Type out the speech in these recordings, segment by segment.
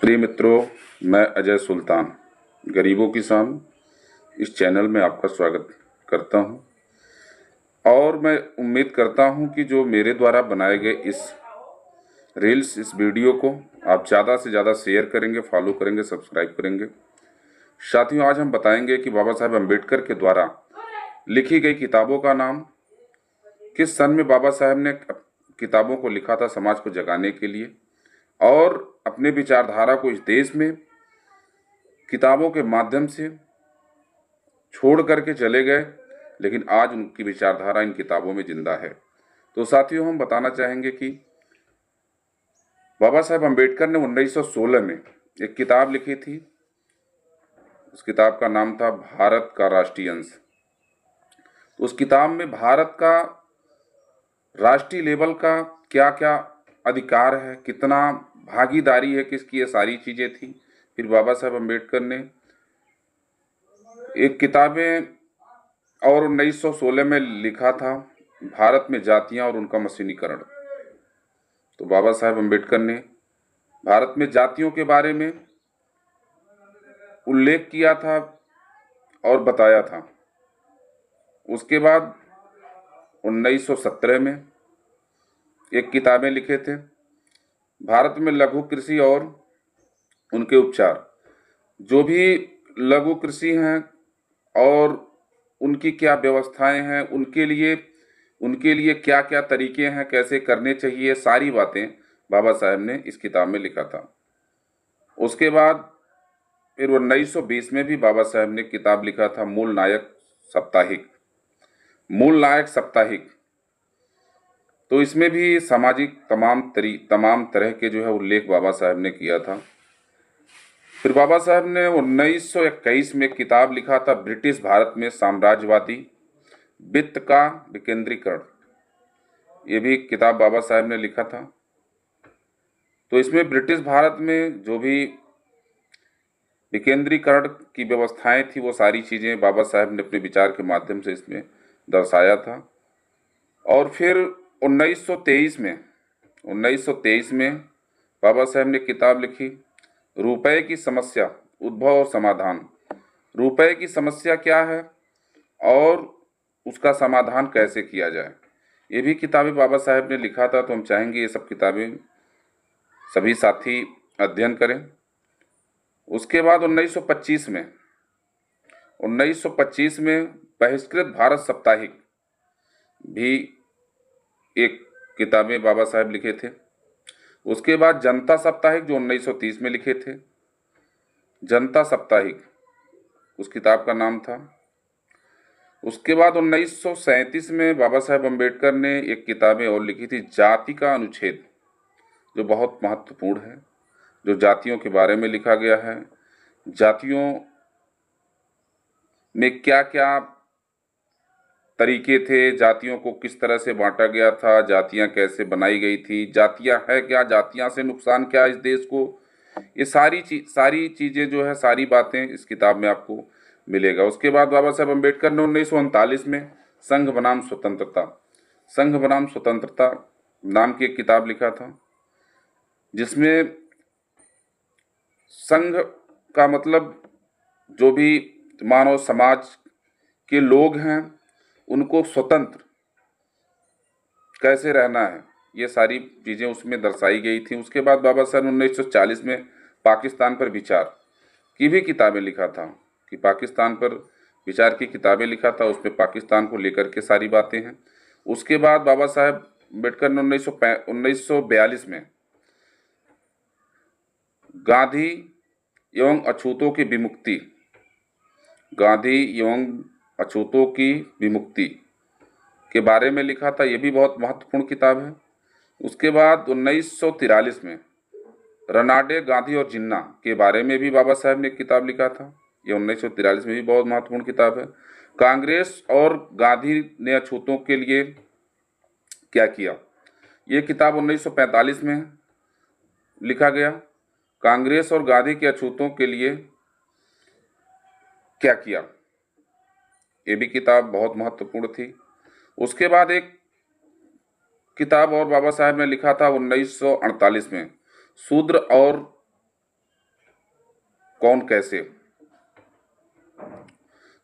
प्रिय मित्रों, मैं अजय सुल्तान गरीबों किसान इस चैनल में आपका स्वागत करता हूं और मैं उम्मीद करता हूं कि जो मेरे द्वारा बनाए गए इस वीडियो को आप ज़्यादा से ज़्यादा शेयर करेंगे, फॉलो करेंगे, सब्सक्राइब करेंगे। साथियों, आज हम बताएंगे कि बाबा साहेब अम्बेडकर के द्वारा लिखी गई किताबों का नाम, किस सन में बाबा साहेब ने किताबों को लिखा था समाज को जगाने के लिए, और अपने विचारधारा को इस देश में किताबों के माध्यम से छोड़ करके चले गए, लेकिन आज उनकी विचारधारा इन किताबों में जिंदा है। तो साथियों, हम बताना चाहेंगे कि बाबा साहेब अम्बेडकर ने 1916 में एक किताब लिखी थी। उस किताब का नाम था भारत का राष्ट्रीय अंश। तो उस किताब में भारत का राष्ट्रीय लेवल का क्या क्या अधिकार है, कितना भागीदारी है किसकी, ये सारी चीज़ें थी। फिर बाबा साहेब अम्बेडकर ने एक किताबें और 1916 में लिखा था भारत में जातियां और उनका मशीनीकरण। तो बाबा साहेब अम्बेडकर ने भारत में जातियों के बारे में उल्लेख किया था और बताया था। उसके बाद 1917 में एक किताबें लिखे थे, भारत में लघु कृषि और उनके उपचार। जो भी लघु कृषि हैं और उनकी क्या व्यवस्थाएं हैं, उनके लिए क्या क्या तरीके हैं, कैसे करने चाहिए, सारी बातें बाबा साहेब ने इस किताब में लिखा था। उसके बाद फिर 1920 में भी बाबा साहेब ने किताब लिखा था मूल नायक साप्ताहिक। तो इसमें भी सामाजिक तमाम तरह के जो है उल्लेख बाबा साहेब ने किया था। फिर बाबा साहब ने 1921 में किताब लिखा था ब्रिटिश भारत में साम्राज्यवादी वित्त का विकेंद्रीकरण। ये भी किताब बाबा साहब ने लिखा था। तो इसमें ब्रिटिश भारत में जो भी विकेंद्रीकरण की व्यवस्थाएं थी, वो सारी चीज़ें बाबा साहब ने अपने विचार के माध्यम से इसमें दर्शाया था। और फिर 1923 में बाबा साहब ने किताब लिखी रुपए की समस्या, उद्भव और समाधान। रुपए की समस्या क्या है और उसका समाधान कैसे किया जाए, ये भी किताबें बाबा साहब ने लिखा था। तो हम चाहेंगे ये सब किताबें सभी साथी अध्ययन करें। उसके बाद 1925 में बहिष्कृत भारत साप्ताहिक भी एक किताबें बाबा साहब लिखे थे। उसके बाद जनता साप्ताहिक जो 1930 में लिखे थे, जनता साप्ताहिक उस किताब का नाम था। उसके बाद 1937 में बाबा साहेब अम्बेडकर ने एक किताबें और लिखी थी जाति का अनुच्छेद, जो बहुत महत्वपूर्ण है, जो जातियों के बारे में लिखा गया है। जातियों में क्या क्या तरीके थे, जातियों को किस तरह से बांटा गया था, जातियां कैसे बनाई गई थी, जातियां है क्या, जातियां से नुकसान क्या इस देश को, ये सारी चीज़ें जो है, सारी बातें इस किताब में आपको मिलेगा। उसके बाद बाबा साहेब अम्बेडकर ने 1939 में संघ बनाम स्वतंत्रता नाम की एक किताब लिखा था, जिसमें संघ का मतलब जो भी मानव समाज के लोग हैं उनको स्वतंत्र कैसे रहना है, ये सारी चीज़ें उसमें दर्शाई गई थी। उसके बाद बाबा साहब ने 1940 में पाकिस्तान पर विचार की भी किताबें लिखा था, कि पाकिस्तान पर विचार की किताबें लिखा था, उसमें पाकिस्तान को लेकर के सारी बातें हैं। उसके बाद बाबा साहब अम्बेडकर ने 1942 में गांधी एवं अछूतों की विमुक्ति के बारे में लिखा था। ये भी बहुत महत्वपूर्ण किताब है। उसके बाद 1943 में रनाडे, गांधी और जिन्ना के बारे में भी बाबा साहब ने एक किताब लिखा था। ये 1943 में भी बहुत महत्वपूर्ण किताब है। कांग्रेस और गांधी ने अछूतों के लिए क्या किया, ये किताब 1945 में लिखा गया। कांग्रेस और गांधी के अछूतों के लिए क्या किया, ये भी किताब बहुत महत्वपूर्ण थी। उसके बाद एक किताब और बाबा साहब ने लिखा था 1948 में, शूद्र और कौन कैसे,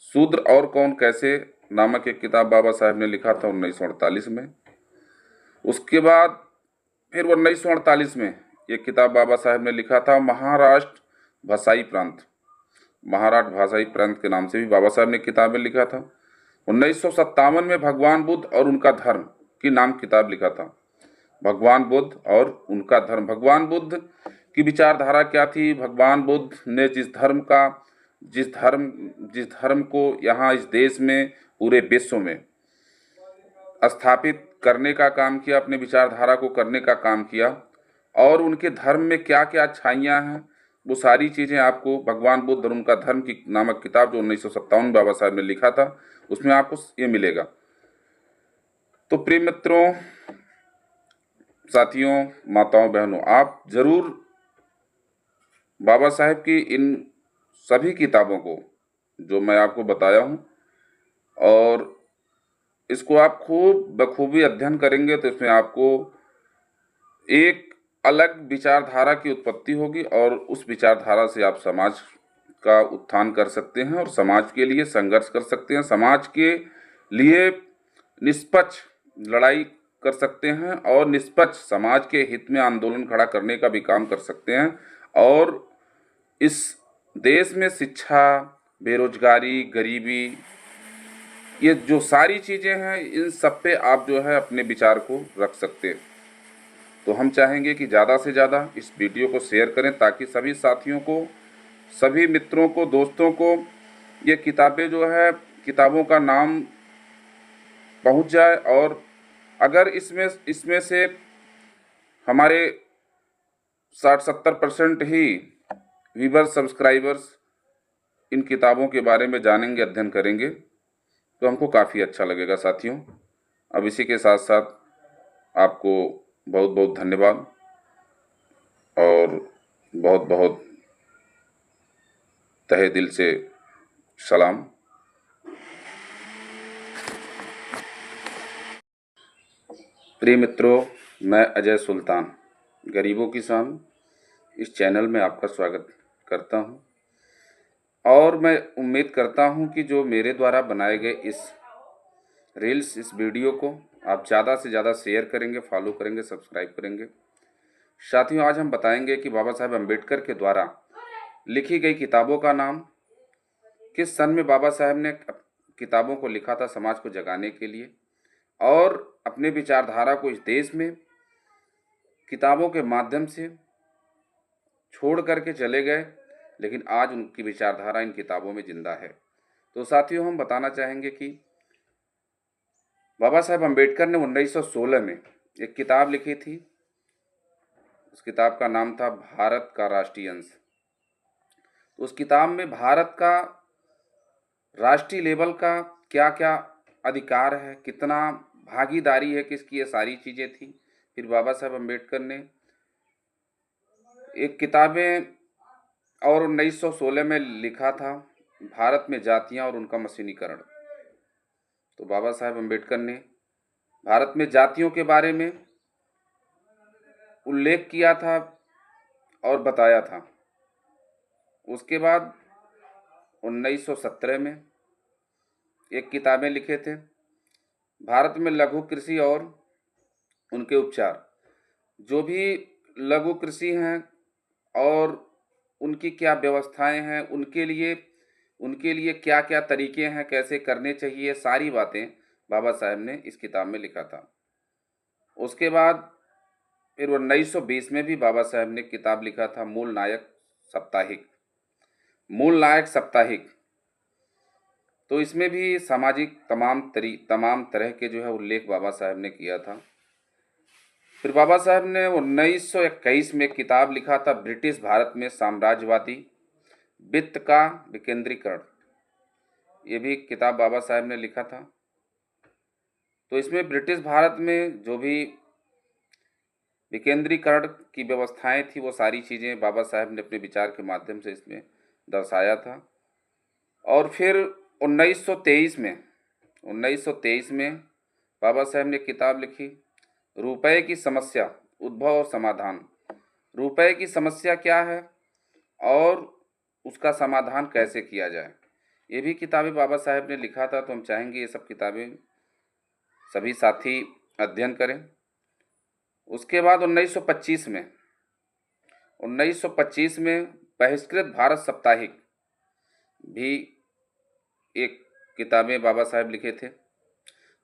शूद्र और कौन कैसे नामक एक किताब बाबा साहेब ने लिखा था 1948 में। उसके बाद फिर 1948 में एक किताब बाबा साहेब ने लिखा था महाराष्ट्र भाषाई प्रांत। महाराष्ट्र भाषाई प्रांत के नाम से भी बाबा साहेब ने किताबें लिखा था। 1957 में भगवान बुद्ध और उनका धर्म की नाम किताब लिखा था। भगवान बुद्ध और उनका धर्म। भगवान बुद्ध की विचारधारा क्या थी? भगवान बुद्ध ने जिस धर्म को यहाँ इस देश में, पूरे विश्व में स्थापित करने का काम किया, अपने विचारधारा को करने का काम किया, और उनके धर्म में क्या क्या अच्छाइयाँ हैं, वो सारी चीज़ें आपको भगवान बुद्ध और उनका धर्म की नामक किताब जो 1957 में बाबा साहब ने लिखा था, उसमें आपको ये मिलेगा। तो प्रिय मित्रों, साथियों, माताओं, बहनों, आप जरूर बाबा साहेब की इन सभी किताबों को जो मैं आपको बताया हूँ, और इसको आप खूब बखूबी अध्ययन करेंगे तो इसमें आपको एक अलग विचारधारा की उत्पत्ति होगी, और उस विचारधारा से आप समाज का उत्थान कर सकते हैं और समाज के लिए संघर्ष कर सकते हैं, समाज के लिए निष्पक्ष लड़ाई कर सकते हैं और निष्पक्ष समाज के हित में आंदोलन खड़ा करने का भी काम कर सकते हैं। और इस देश में शिक्षा, बेरोजगारी, गरीबी, ये जो सारी चीज़ें हैं, इन सब पे आप जो है अपने विचार को रख सकते हैं। तो हम चाहेंगे कि ज़्यादा से ज़्यादा इस वीडियो को शेयर करें ताकि सभी साथियों को, सभी मित्रों को, दोस्तों को ये किताबें जो है, किताबों का नाम पहुंच जाए। और अगर इसमें से हमारे 60-70% ही व्यूअर्स, सब्सक्राइबर्स इन किताबों के बारे में जानेंगे, अध्ययन करेंगे, तो हमको काफ़ी अच्छा लगेगा साथियों। अब इसी के साथ साथ आपको बहुत बहुत धन्यवाद और बहुत बहुत तहे दिल से सलाम। प्रिय मित्रों, मैं अजय सुल्तान, गरीबों की शान, इस चैनल में आपका स्वागत करता हूं, और मैं उम्मीद करता हूं कि जो मेरे द्वारा बनाए गए इस वीडियो को आप ज़्यादा से ज़्यादा शेयर करेंगे, फॉलो करेंगे, सब्सक्राइब करेंगे। साथियों, आज हम बताएंगे कि बाबा साहेब अम्बेडकर के द्वारा लिखी गई किताबों का नाम, किस सन में बाबा साहेब ने किताबों को लिखा था समाज को जगाने के लिए, और अपने विचारधारा को इस देश में किताबों के माध्यम से छोड़ करके चले गए, लेकिन आज उनकी विचारधारा इन किताबों में जिंदा है। तो साथियों, हम बताना चाहेंगे कि बाबा साहेब अम्बेडकर ने 1916 में एक किताब लिखी थी। उस किताब का नाम था भारत का राष्ट्रीय अंश। तो उस किताब में भारत का राष्ट्रीय लेवल का क्या क्या अधिकार है, कितना भागीदारी है किसकी, ये सारी चीज़ें थी। फिर बाबा साहेब अम्बेडकर ने एक किताबें और 1916 में लिखा था भारत में जातियां और उनका मशीनीकरण। तो बाबा साहेब अम्बेडकर ने भारत में जातियों के बारे में उल्लेख किया था और बताया था। उसके बाद 1917 में एक किताबें लिखे थे, भारत में लघु कृषि और उनके उपचार। जो भी लघु कृषि हैं और उनकी क्या व्यवस्थाएं हैं, उनके लिए क्या क्या तरीके हैं, कैसे करने चाहिए, सारी बातें बाबा साहेब ने इस किताब में लिखा था। उसके बाद फिर 1920 में भी बाबा साहेब ने किताब लिखा था मूल नायक साप्ताहिक। तो इसमें भी सामाजिक तमाम तरह के जो है उल्लेख बाबा साहेब ने किया था। फिर बाबा साहेब ने 1921 में किताब लिखा था ब्रिटिश भारत में साम्राज्यवादी वित्त का विकेंद्रीकरण। ये भी किताब बाबा साहेब ने लिखा था। तो इसमें ब्रिटिश भारत में जो भी विकेंद्रीकरण की व्यवस्थाएं थी, वो सारी चीज़ें बाबा साहेब ने अपने विचार के माध्यम से इसमें दर्शाया था। और फिर 1923 में बाबा साहेब ने किताब लिखी रुपए की समस्या, उद्भव और समाधान। रुपए की समस्या क्या है और उसका समाधान कैसे किया जाए। ये भी किताबें बाबा साहेब ने लिखा था, तो हम चाहेंगे ये सब किताबें सभी साथी अध्ययन करें। उसके बाद 1925 में बहिष्कृत भारत साप्ताहिक भी एक किताबें बाबा साहेब लिखे थे।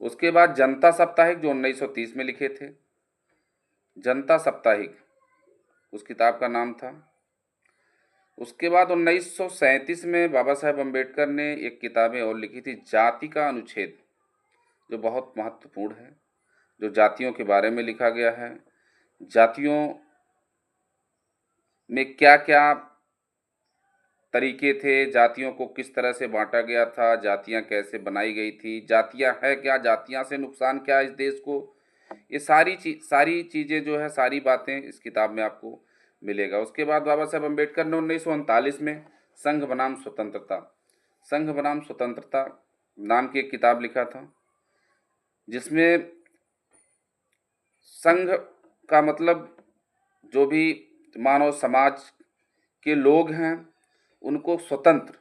उसके बाद जनता साप्ताहिक जो 1930 में लिखे थे, जनता साप्ताहिक उस किताब का नाम था। उसके बाद 1937 में बाबा साहेब अम्बेडकर ने एक किताबें और लिखी थी, जाति का अनुच्छेद, जो बहुत महत्वपूर्ण है, जो जातियों के बारे में लिखा गया है। जातियों में क्या क्या तरीके थे, जातियों को किस तरह से बांटा गया था, जातियां कैसे बनाई गई थी, जातियां है क्या, जातियां से नुकसान क्या है इस देश को, ये सारी चीज़ें जो है, सारी बातें इस किताब में आपको मिलेगा। उसके बाद बाबा साहेब अम्बेडकर ने 1939 में संघ बनाम स्वतंत्रता नाम की एक किताब लिखा था, जिसमें संघ का मतलब जो भी मानव समाज के लोग हैं उनको स्वतंत्र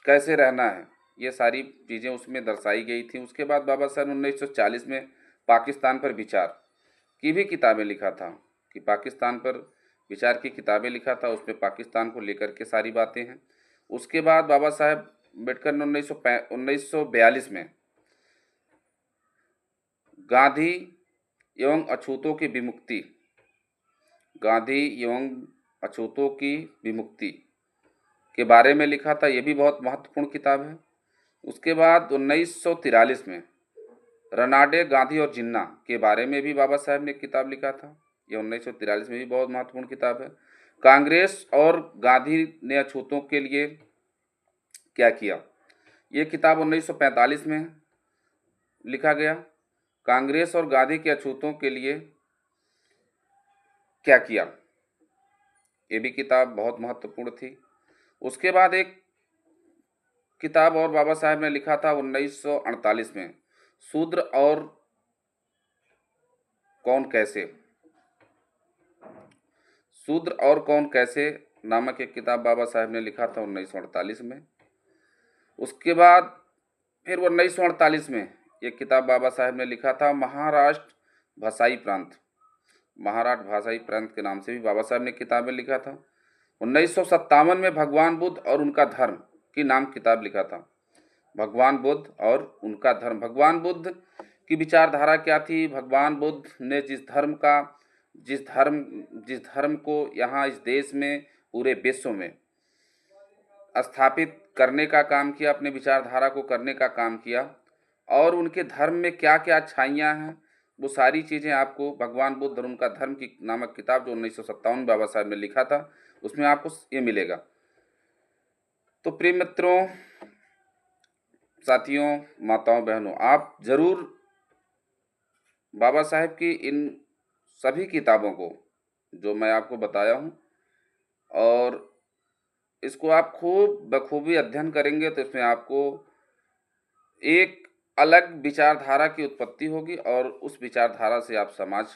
कैसे रहना है, ये सारी चीज़ें उसमें दर्शाई गई थी। उसके बाद बाबा साहब ने 1940 में पाकिस्तान पर विचार की भी किताबें लिखा था, कि पाकिस्तान पर विचार की किताबें लिखा था, उसमें पाकिस्तान को लेकर के सारी बातें हैं। उसके बाद बाबा साहब अम्बेडकर ने 1942 में गांधी एवं अछूतों की विमुक्ति के बारे में लिखा था, ये भी बहुत महत्वपूर्ण किताब है। उसके बाद 1943 में रनाडे, गांधी और जिन्ना के बारे में भी बाबा साहब ने किताब लिखा था, ये 1943 में भी बहुत महत्वपूर्ण किताब है। कांग्रेस और गांधी ने अछूतों के लिए क्या किया, ये किताब 1945 में लिखा गया। कांग्रेस और गांधी के अछूतों के लिए क्या किया, ये भी किताब बहुत महत्वपूर्ण थी। उसके बाद एक किताब और बाबा साहब ने लिखा था 1948 में, शूद्र और कौन कैसे नामक एक किताब बाबा साहब ने लिखा था 1948 में। उसके बाद फिर 1948 में एक किताब बाबा साहब ने लिखा था, महाराष्ट्र भाषाई प्रांत के नाम से भी बाबा साहब ने किताबें लिखा था। 1957 में भगवान बुद्ध और उनका धर्म की नाम किताब लिखा था, भगवान बुद्ध और उनका धर्म। भगवान बुद्ध की विचारधारा क्या थी, भगवान बुद्ध ने जिस धर्म को यहाँ इस देश में पूरे विश्व में स्थापित करने का काम किया, अपने विचारधारा को करने का काम किया, और उनके धर्म में क्या क्या अच्छाइयाँ हैं, वो सारी चीज़ें आपको भगवान बुद्ध और उनका धर्म की नामक किताब जो 1957 बाबा साहब ने लिखा था, उसमें आपको ये मिलेगा। तो प्रिय मित्रों, साथियों, माताओं, बहनों, आप ज़रूर बाबा साहब की इन सभी किताबों को जो मैं आपको बताया हूँ, और इसको आप खूब बखूबी अध्ययन करेंगे तो इसमें आपको एक अलग विचारधारा की उत्पत्ति होगी, और उस विचारधारा से आप समाज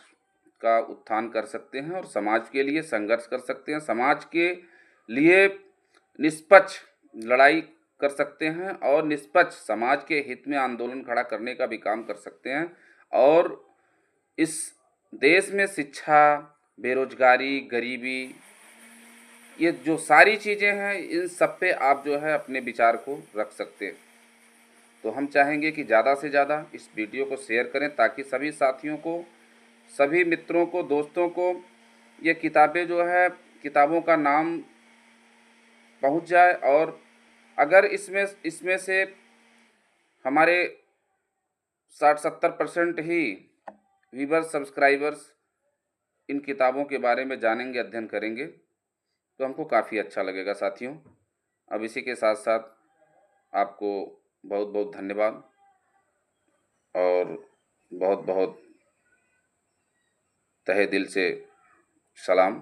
का उत्थान कर सकते हैं और समाज के लिए संघर्ष कर सकते हैं, समाज के लिए निष्पक्ष लड़ाई कर सकते हैं और निष्पक्ष समाज के हित में आंदोलन खड़ा करने का भी काम कर सकते हैं। और इस देश में शिक्षा, बेरोजगारी, गरीबी, ये जो सारी चीज़ें हैं, इन सब पे आप जो है अपने विचार को रख सकते हैं। तो हम चाहेंगे कि ज़्यादा से ज़्यादा इस वीडियो को शेयर करें, ताकि सभी साथियों को, सभी मित्रों को, दोस्तों को ये किताबें जो है, किताबों का नाम पहुंच जाए। और अगर इसमें से हमारे 60-70% ही व्यूअर्स, सब्सक्राइबर्स इन किताबों के बारे में जानेंगे, अध्ययन करेंगे, तो हमको काफ़ी अच्छा लगेगा साथियों। अब इसी के साथ साथ आपको बहुत बहुत धन्यवाद और बहुत बहुत तहे दिल से सलाम।